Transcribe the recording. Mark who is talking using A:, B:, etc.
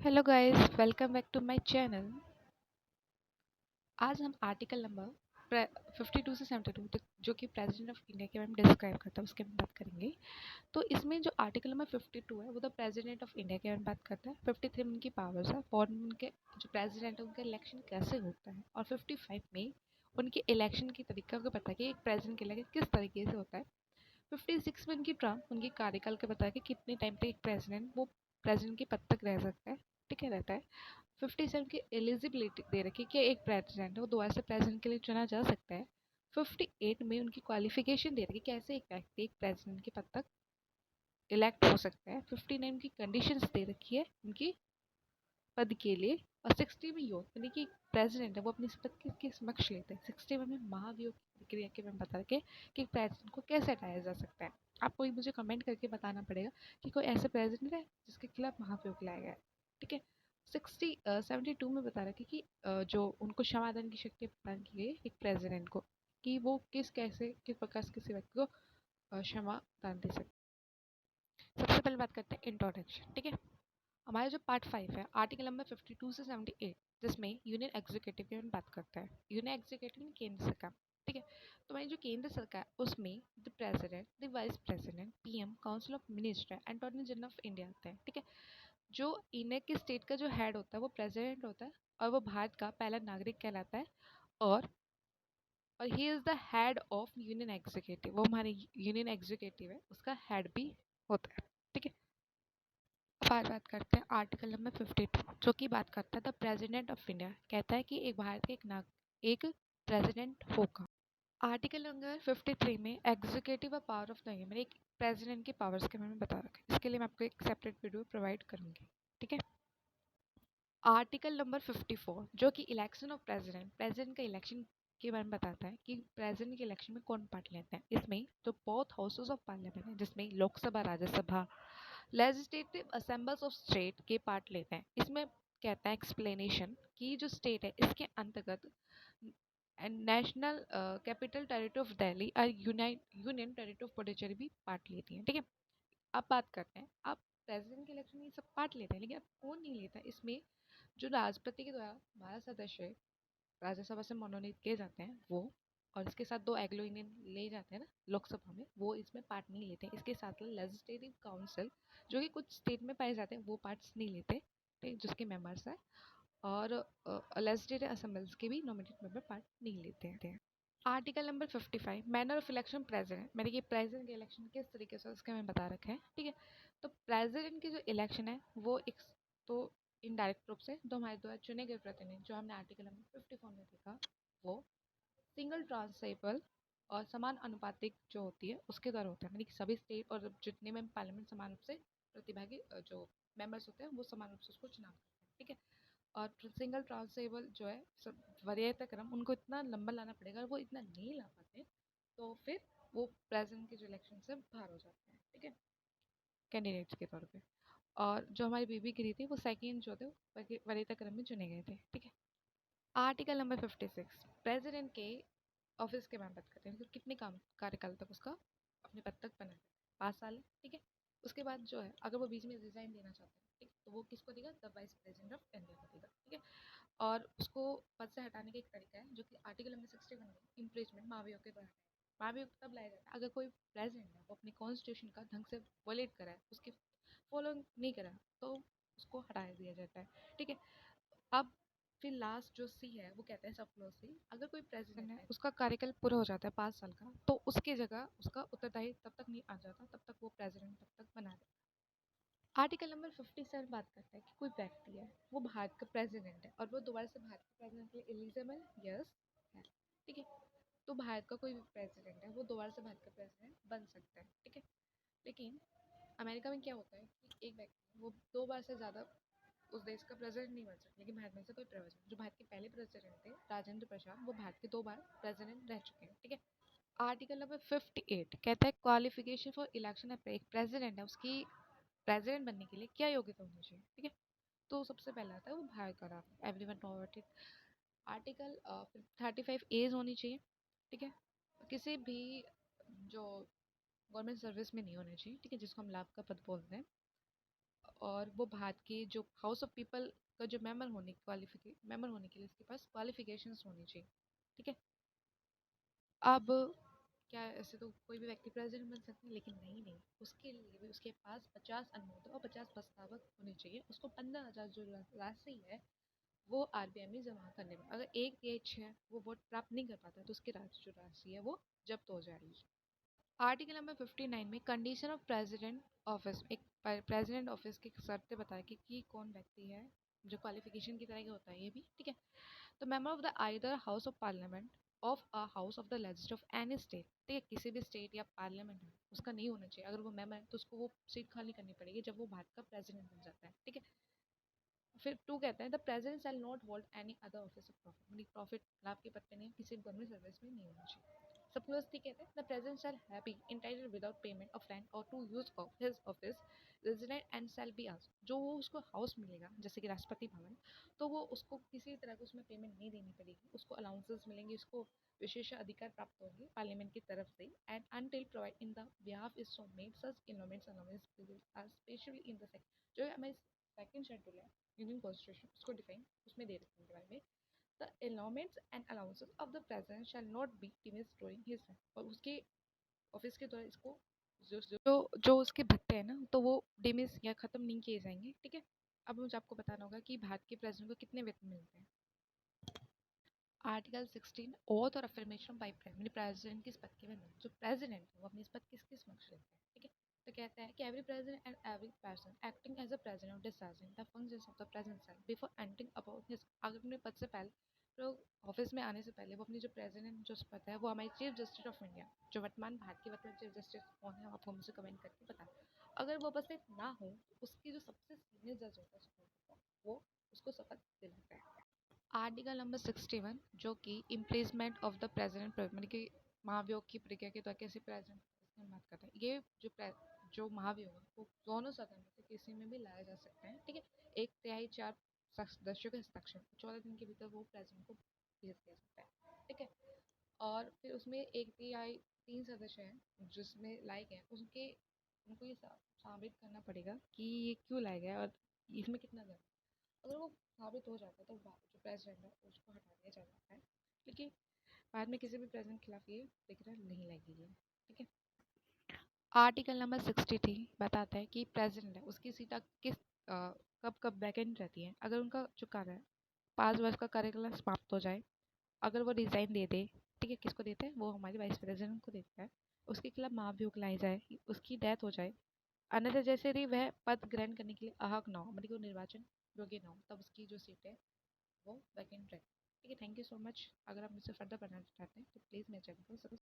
A: Hello guys, welcome back to my channel. आज हम article number 52 से 72 तक जो कि प्रेसिडेंट ऑफ इंडिया के बारे में डिस्क्राइब करता है उसके बारे में बात करेंगे। तो इसमें जो आर्टिकल नंबर 52 है वो द प्रेसिडेंट ऑफ इंडिया के बारे में बात करता है। 53 में उनकी पावर्स है, 4 में उनके जो प्रेसिडेंट है उनका इलेक्शन कैसे होता है, और 55 में उनके इलेक्शन की तरीका को पता है कि एक प्रेसिडेंट के इलेक्शन किस तरीके से होता है। 56 में उनकी टर्म उनकी कार्यकाल के बताया कि कितने टाइम तक एक प्रेसिडेंट वो प्रेसिडेंट के पद तक रह सकता है, ठीक है, रहता है। 57 की एलिजिबिलिटी दे रखी है कि एक प्रेसिडेंट है वो दोबारा से प्रेसिडेंट के लिए चुना जा सकता है। 58 में उनकी क्वालिफिकेशन दे रखी है कैसे एक व्यक्ति एक प्रेसिडेंट के पद तक इलेक्ट हो सकता है। 59 की कंडीशंस दे रखी है उनकी पद के लिए। और 60 में योग यानी कि प्रेसिडेंट है वो अपनी पद किसके समक्ष लेते हैं। 60 में महाभियोग की प्रक्रिया के में बता रखे कि प्रेसिडेंट को कैसे हटाया जा सकता है। आपको मुझे कमेंट करके बताना पड़ेगा कि कोई ऐसा प्रेसिडेंट है जिसके खिलाफ महाभियोग लाया गया है, ठीक है। 72 में बता रखे कि जो उनको क्षमादान की शक्ति प्रदान की गई एक प्रेसिडेंट को, कि वो किस प्रकार से किसी व्यक्ति को क्षमा दान दे सकते। सबसे पहले बात करते हैं इंट्रोडक्शन, ठीक है। हमारा जो पार्ट 5 है आर्टिकल नंबर 52 से 78, जिसमें यूनियन एग्जीक्यूटिव की बात करता है। यूनियन एग्जीक्यूटिव में केंद्र सरकार, ठीक है। तो हमारी जो केंद्र सरकार उसमें the president, the vice president, PM, council of minister, attorney general of India आता है, ठीक है। जो इंडिया के स्टेट का जो हेड होता है वो प्रेसिडेंट होता है, और वो भारत का पहला नागरिक कहलाता है। और he is the head of union executive, वो हमारे यूनियन एग्जीक्यूटिव है उसका हेड भी होता है, ठीक है। अब बात करते हैं आर्टिकल नंबर 52, जो कि बात करता है द प्रेसिडेंट ऑफ इंडिया, कहता है कि एक भारत के एक प्रेसिडेंट होगा। आर्टिकल नंबर 53 में executive power of the union, एक प्रेसिडेंट के पावर्स के बारे में बता रखा है। इसके लिए मैं आपको एक सेपरेट वीडियो प्रोवाइड करूंगी, ठीक है। आर्टिकल नंबर 54, जो कि इलेक्शन ऑफ प्रेसिडेंट, प्रेसिडेंट का इलेक्शन के बारे में बताता है कि प्रेसिडेंट के इलेक्शन में कौन पार्ट लेते हैं। इसमें जो बोथ हाउसेस ऑफ पार्लियामेंट है, जिसमें Lok Sabha, Rajya Sabha, legislative assembles of state के पार्ट लेते हैं। इसमें कहता है एक्सप्लेनेशन कि जो स्टेट है इसके अंतर्गत national capital territory of Delhi और यूनियन टेरिटरी ऑफ पुडुचेरी भी पार्ट लेती हैं, ठीक है। अब बात करते हैं, अब प्रेसिडेंट के इलेक्शन में ये सब पार्ट लेते हैं, लेकिन अब कौन नहीं लेता इसमें। जो राष्ट्रपति के द्वारा 12 सदस्य राज्यसभा से मनोनीत किए जाते हैं वो, और इसके साथ 2 एग्लो इंडियन ले जाते हैं ना लोकसभा में, वो इसमें पार्ट नहीं लेते। इसके साथ लेजिस्लेटिव काउंसिल जो कि कुछ स्टेट में पाए जाते हैं वो पार्ट्स नहीं लेते, ठीक, जिसके मेंबर्स हैं। और लेजिस्लेटिव असेंबलीज के भी नॉमिनेटेड मेंबर पार्ट नहीं लेते हैं। Article number 55, manner of election president, मैंने कि प्रेसिडेंट के इलेक्शन किस तरीके से उसके में बता रखे हैं, ठीक है। तो प्रेसिडेंट की जो इलेक्शन है वो एक तो इनडायरेक्ट रूप से जो हमारे द्वारा चुने गए प्रतिनिधि, जो हमने आर्टिकल नंबर 54 में देखा, वो सिंगल ट्रांसफरेबल और समान अनुपातिक जो होती है उसके द्वारा होता है, यानी कि सभी स्टेट और जितने में पार्लियामेंट समान रूप से प्रतिभागी जो मेंबर्स होते हैं वो समान रूप से उसको चुनाव करते हैं, ठीक है। और सिंगल ट्रांसफरेबल जो है वरीयता क्रम उनको इतना लंबा लाना पड़ेगा, और वो इतना नहीं ला पाते तो फिर वो प्रेसिडेंट के जो इलेक्शन से बाहर हो जाते हैं, ठीक है, कैंडिडेट्स के तौर पे। और जो हमारी बीबी गिरी थी वो सेकंड जो थे वरीयता क्रम में चुने गए थे, ठीक है। आर्टिकल नंबर 56, प्रेसिडेंट के ऑफिस के बारे में बात करते हैं कि कितने काम कार्यकाल तक उसका अपने पद तक बना है। 5 साल है, ठीक है। उसके बाद जो है अगर वो बीच में रिजाइन देना चाहते हैं, ठीक, तो वो किसको देगा, the vice president of India को देगा, ठीक है। और उसको पद से हटाने का एक तरीका है जो कि आर्टिकल नंबर 61 में इम्पीचमेंट महाभियोग के द्वारा महाभियोग तब लाया जाता है अगर कोई प्रेसिडेंट है वो अपनी कॉन्स्टिट्यूशन का ढंग से वोलेट करा है, उसकी फॉलो नहीं करा, तो उसको हटा दिया जाता है, ठीक है। अब फिर लास्ट जो सी है वो कहता है सब क्लॉज सी, अगर कोई प्रेसिडेंट है उसका कार्यकाल पूरा हो जाता है 5 साल का, तो उसकी जगह उसका उत्तरदायी तब तक नहीं आ जाता, तब तक वो प्रेसिडेंट तब तक बना रहता है। आर्टिकल नंबर 57 बात करता है कि कोई व्यक्ति है वो भारत का प्रेसिडेंट है और वो दोबारा से भारत के प्रेसिडेंट के लिए एलिजिबल यस है, ठीक है। तो भारत का कोई भी प्रेसिडेंट है वो दोबारा से भारत का प्रेसिडेंट बन सकता है, ठीक है। लेकिन अमेरिका में क्या होता है कि एक व्यक्ति वो 2 बार से ज़्यादा उस देश का प्रेसिडेंट नहीं बन सकता, लेकिन भारत में से कोई प्रेसिडेंट, जो भारत के पहले प्रेसिडेंट थे राजेंद्र प्रसाद, वो भारत के 2 बार प्रेसिडेंट रह चुके हैं, ठीक है। आर्टिकल नंबर 58 कहता है क्वालिफिकेशन फॉर इलेक्शन, एक प्रेसिडेंट है उसकी प्रेसिडेंट बनने के लिए क्या योग्यता होनी चाहिए, ठीक है। तो सबसे पहला आता है वो भारत का नागरिक, everyone know about it. Article 35 एज होनी चाहिए, ठीक है। किसी भी जो गवर्नमेंट सर्विस में नहीं होनी चाहिए, ठीक है, जिसको हम लाभ का पद बोलते हैं। और और वो भारत के जो हाउस ऑफ पीपल का जो मेंबर होने के लिए उसके पास क्वालिफिकेशंस होनी चाहिए। ठीक है। अब क्या ऐसे तो कोई भी व्यक्ति प्रेसिडेंट बन सकते हैं, लेकिन नहीं, उसके लिए भी उसके पास 50 अनुमोदक और 50 प्रस्तावक होने चाहिए। उसको 15,000 जो राशि है वो आरबीआई में जमा करने में, अगर एक एज है वो वोट प्राप्त नहीं कर पाता तो उसकी जो राशि है वो जब्त हो जाएगी। आर्टिकल नंबर 59 में कंडीशन ऑफ प्रेसिडेंट ऑफिस, एक प्रेसिडेंट ऑफिस की शर्तें बताए कि कौन व्यक्ति है जो क्वालिफिकेशन की तरह का होता है ये भी। ठीक है। तो member of the either house of parliament of a house of the legislature of any state. ठीक है, किसी भी स्टेट या पार्लियामेंट है उसका नहीं होना चाहिए। अगर वो मेंबर है तो उसको वो सीट खाली करनी पड़ेगी जब वो भारत का प्रेसिडेंट बन जाता है। ठीक है। फिर टू कहता है the president shall not hold any other office of profit, मतलब प्रॉफिट लाभ के पत्ते नहीं किसी गवर्नमेंट सर्विस में नहीं होना चाहिए। सब क्लोज ठीक कहते हैं the president shall have be entitled without payment of rent और to use of his office resident and shall be asked, जो वो उसको हाउस मिलेगा जैसे कि राष्ट्रपति भवन, तो वो उसको किसी तरह की उसमें पेमेंट नहीं देनी पड़ेगी, उसको अलाउंसेस मिलेंगे, उसको विशेष अधिकार प्राप्त होंगे पार्लियामेंट की तरफ से। And until provide in the behalf is so made such emoluments allowances are specially in the जो हमें सेकंड शेड्यूल है यूनियन कॉन्स्टिट्यूशन उसको डिफाइन उसमें दे रखने के बारे में the emoluments and allowances of the president shall not be diminished during his time, और उसके ऑफिस के द्वारा इसको जो उसके भत्ते हैं ना तो वो डिमिस या खत्म नहीं किए जाएंगे। ठीक है। अब मुझे आपको बताना होगा कि भारत के प्रेसिडेंट को कितने वेतन मिलते हैं। आर्टिकल 16 ओथ और अफर्मेशन बाय प्रेसिडेंट किस पद के में जो प्रेसिडेंट है वो अपनी इस पद किस किस मकसद लेते हैं। ठीक है। तो कहता है कि every president and every person acting as a president discharging the functions of the president before entering about his, अगर अपने पद से पहले तो ऑफिस में आने से पहले वो अपनी जो प्रेसिडेंट जो पद है वो हमारे चीफ जस्टिस ऑफ इंडिया जो वर्तमान भारत के वर्तमान चीफ जस्टिस कौन है आपको मुझसे कमेंट करके बता। अगर वो उपस्थित ना हो तो उसकी जो सबसे सीनियर जज होता है वो उसको शपथ दिलाता है। आर्टिकल नंबर 61 जो कि इम्प्लेसमेंट ऑफ द प्रेसिडेंट, मतलब कि महाभियोग की प्रक्रिया के द्वारा कैसे प्रेसिडेंट की बात करते हैं। ये जो महाभियोग है वो दोनों सदन में से किसी में भी लाया जा सकता है। ठीक है। एक तिहाई 4 सदस्यों के हस्ताक्षर 14 दिन के भीतर वो प्रेसिडेंट को भेज दिया सकता है। ठीक है। और फिर उसमें एक तिहाई 3 सदस्य हैं जिसमें लाए गए उसके उनको ये साबित करना पड़ेगा कि ये क्यों लाया गया और इसमें कितना दर, अगर वो साबित हो जाता है तो जो प्रेसिडेंट है उसको हटा दिया जा सकता है। लेकिन बाद में किसी भी प्रेसिडेंट के खिलाफ ये प्रक्रिया नहीं लगेगी। ठीक है। आर्टिकल नंबर 63 बताता है कि प्रेसिडेंट है उसकी सीट किस कब कब वैकेंट रहती है। अगर उनका जो कार्य है 5 वर्ष का कार्यकाल समाप्त हो जाए, अगर वो रिजाइन दे दे, ठीक है, किसको देते हैं वो हमारे वाइस प्रेसिडेंट को देता है, उसके खिलाफ महाभियोग लाई जाए, उसकी डेथ हो जाए, अन्यथा जैसे ही वह पद ग्रहण करने के लिए अहक ना हो, मतलब कि वो निर्वाचन योग्य ना हो, तब उसकी जो सीट है वो वैकेंट रहे। ठीक है। Thank you so much. अगर आप मुझसे फर्दर पढ़ना चाहते हैं तो प्लीज़ मेरे चैनल को